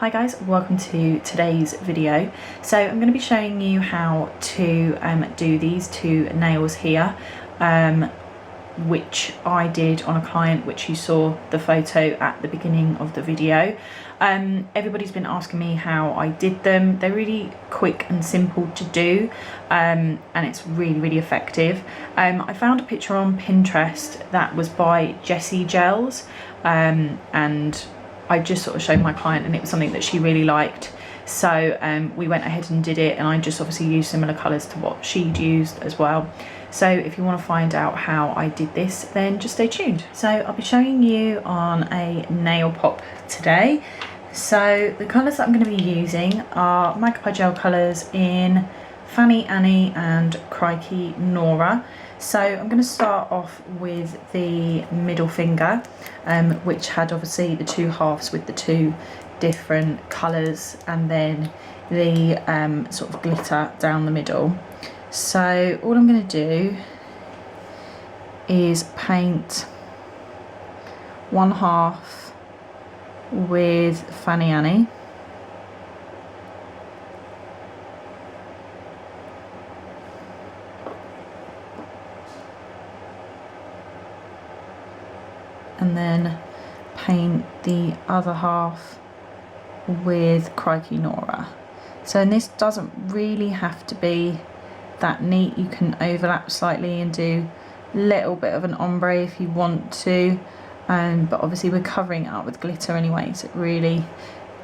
Hi guys, welcome to today's video. So I'm going to be showing you how to do these two nails here, which I did on a client which you saw the photo at the beginning of the video. Everybody's been asking me how I did them. They're really quick and simple to do, and it's really effective. I found a picture on Pinterest that was by Jessie Gels, and I just sort of showed my client and it was something that she really liked. So we went ahead and did it, and I just obviously used similar colours to what she'd used as well. So if you want to find out how I did this, then just stay tuned. So I'll be showing you on a nail pop today. So the colours that I'm going to be using are Magpie gel colours in Fanny Annie and Crikey Nora. So I'm going to start off with the middle finger, which had obviously the two halves with the two different colours, and then the sort of glitter down the middle. So all I'm going to do is paint one half with Fanny Annie, and then paint the other half with Crikey Nora. So, and this doesn't really have to be that neat. You can overlap slightly and do a little bit of an ombre if you want to, but obviously we're covering it up with glitter anyway, so it really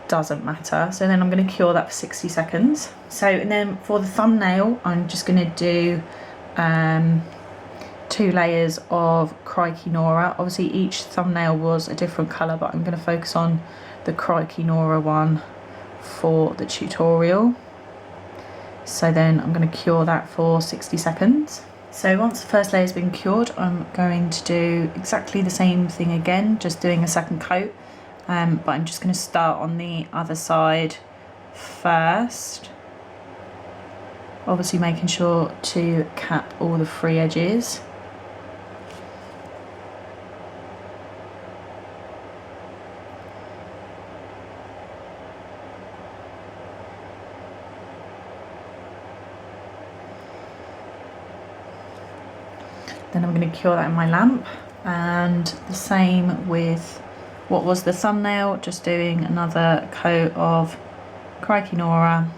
doesn't matter. So then I'm going to cure that for 60 seconds. So, and then for the thumbnail, I'm just going to do 2 layers of Crikey Nora. Obviously each thumbnail was a different colour, but I'm going to focus on the Crikey Nora one for the tutorial. So then I'm going to cure that for 60 seconds. So once the first layer has been cured, I'm going to do exactly the same thing again, just doing a second coat, but I'm just going to start on the other side first, obviously making sure to cap all the free edges. Then I'm going to cure that in my lamp, and the same with what was the thumbnail, just doing another coat of Crikey Nora,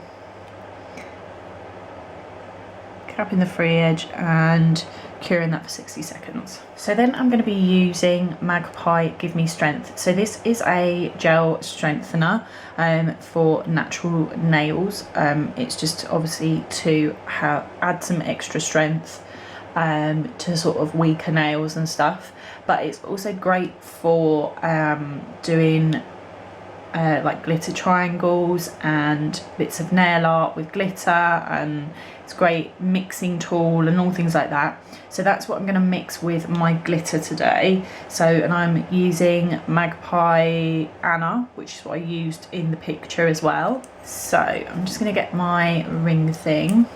capping the free edge and curing that for 60 seconds. So then I'm going to be using Magpie Give Me Strength. So this is a gel strengthener for natural nails. It's just obviously to add some extra strength to sort of weaker nails and stuff, but it's also great for doing like glitter triangles and bits of nail art with glitter, and it's a great mixing tool and all things like that. So that's what I'm going to mix with my glitter today. So, and I'm using Magpie Anna, which is what I used in the picture as well. So I'm just going to get my ring thing.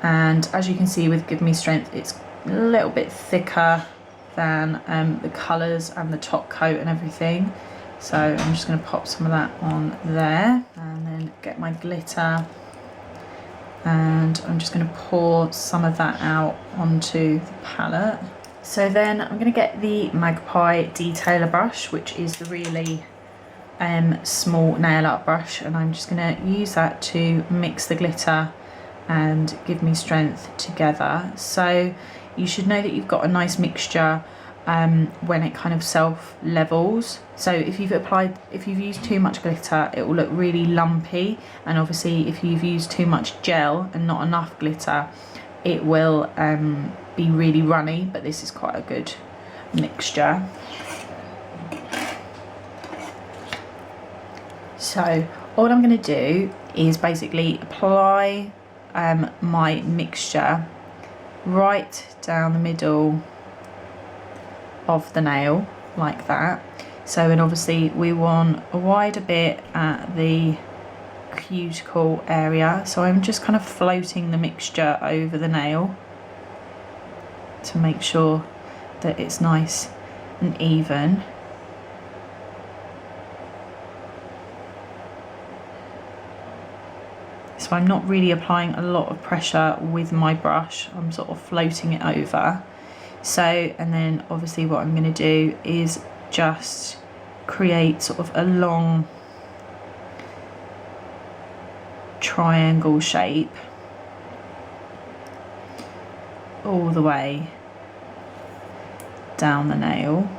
And as you can see with Give Me Strength, it's a little bit thicker than the colours and the top coat and everything. So I'm just going to pop some of that on there, and then get my glitter, and I'm just going to pour some of that out onto the palette. So then I'm going to get the Magpie Detailer brush, which is the really small nail art brush, and I'm just going to use that to mix the glitter and Give Me Strength together. So you should know that you've got a nice mixture when it kind of self levels. So if you've used too much glitter, it will look really lumpy, and obviously if you've used too much gel and not enough glitter, it will be really runny. But this is quite a good mixture. So all I'm going to do is basically apply my mixture right down the middle of the nail like that. So, and obviously we want a wider bit at the cuticle area, so I'm just kind of floating the mixture over the nail to make sure that it's nice and even. So I'm not really applying a lot of pressure with my brush, I'm sort of floating it over. So, and then obviously what I'm going to do is just create sort of a long triangle shape all the way down the nail.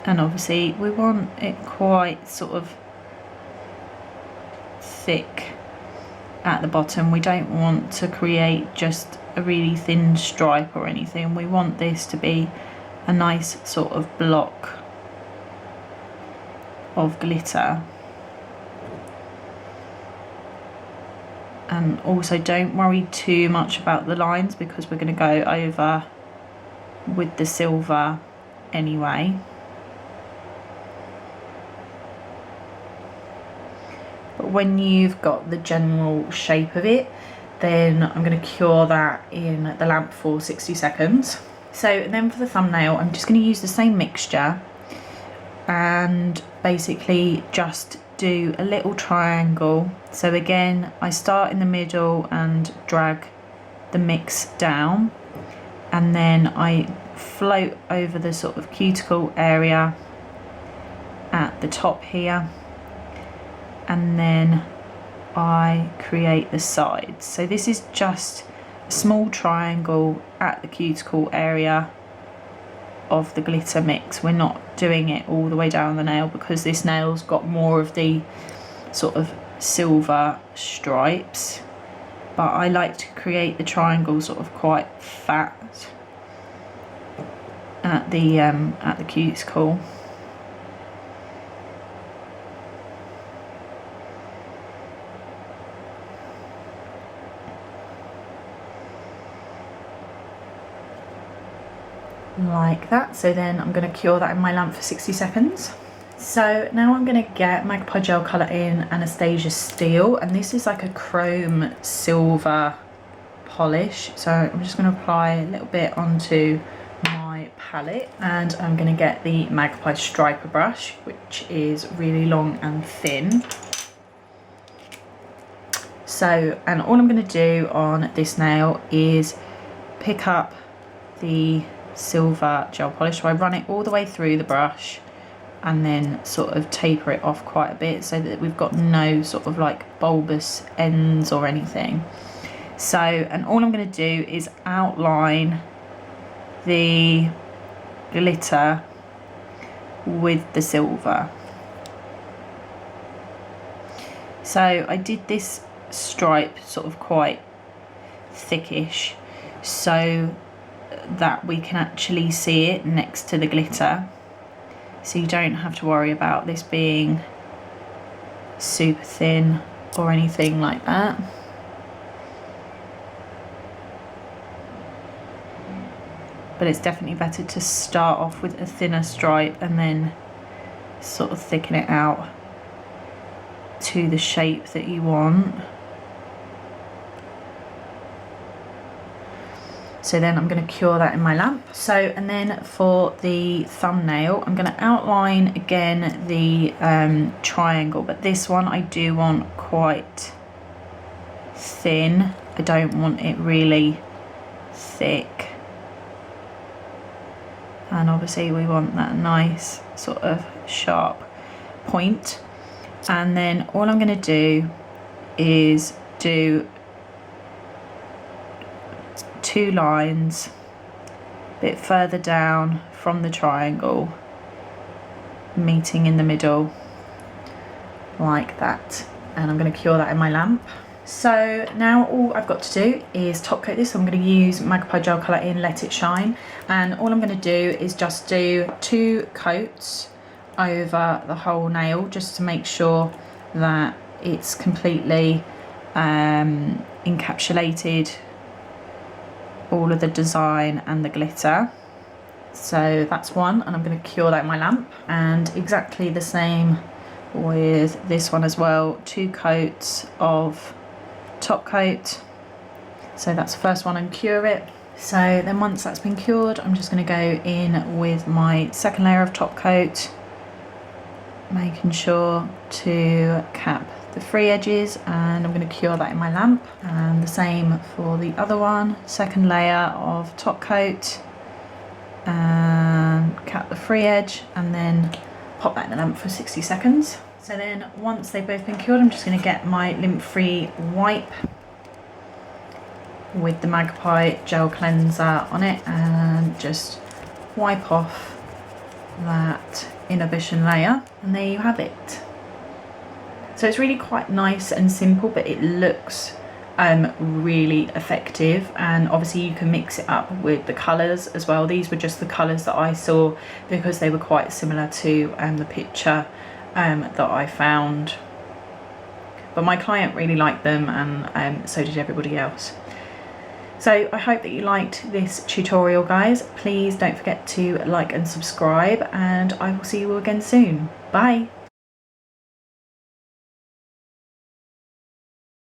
And obviously we want it quite sort of thick at the bottom. We don't want to create just a really thin stripe or anything. We want this to be a nice sort of block of glitter. And also don't worry too much about the lines because we're going to go over with the silver anyway. But when you've got the general shape of it, then I'm going to cure that in the lamp for 60 seconds. So then for the thumbnail, I'm just going to use the same mixture and basically just do a little triangle. So again, I start in the middle and drag the mix down, and then I float over the sort of cuticle area at the top here, and then I create the sides. So this is just a small triangle at the cuticle area of the glitter mix. We're not doing it all the way down the nail because this nail's got more of the sort of silver stripes, but I like to create the triangle sort of quite fat at the cuticle. Like that. So then I'm going to cure that in my lamp for 60 seconds. So now I'm going to get Magpie gel colour in Anastasia Steel, and this is like a chrome silver polish. So I'm just going to apply a little bit onto my palette, and I'm going to get the Magpie striper brush, which is really long and thin. So, and all I'm going to do on this nail is pick up the silver gel polish. So I run it all the way through the brush and then sort of taper it off quite a bit so that we've got no sort of like bulbous ends or anything. So, and all I'm going to do is outline the glitter with the silver. So I did this stripe sort of quite thickish so that we can actually see it next to the glitter, so you don't have to worry about this being super thin or anything like that. But it's definitely better to start off with a thinner stripe and then sort of thicken it out to the shape that you want. So then I'm going to cure that in my lamp. So, and then for the thumbnail, I'm going to outline again the triangle, but this one I do want quite thin. I don't want it really thick. And obviously we want that nice sort of sharp point. And then all I'm going to do is do 2 lines a bit further down from the triangle, meeting in the middle like that, and I'm going to cure that in my lamp. So now all I've got to do is top coat this. So I'm going to use Magpie gel colour in Let It Shine, and all I'm going to do is just do 2 coats over the whole nail just to make sure that it's completely encapsulated all of the design and the glitter. So that's one, and I'm going to cure that in my lamp. And exactly the same with this one as well, 2 coats of top coat. So that's the first one, and cure it. So then once that's been cured, I'm just going to go in with my second layer of top coat, making sure to cap the free edges, and I'm going to cure that in my lamp. And the same for the other one, second layer of top coat and cap the free edge, and then pop that in the lamp for 60 seconds. So then once they've both been cured, I'm just going to get my lint-free wipe with the Magpie gel cleanser on it and just wipe off that inhibition layer, and there you have it. So it's really quite nice and simple, but it looks really effective, and obviously you can mix it up with the colours as well. These were just the colours that I saw because they were quite similar to the picture that I found, but my client really liked them, and so did everybody else. So I hope that you liked this tutorial, guys. Please don't forget to like and subscribe, and I will see you all again soon. Bye.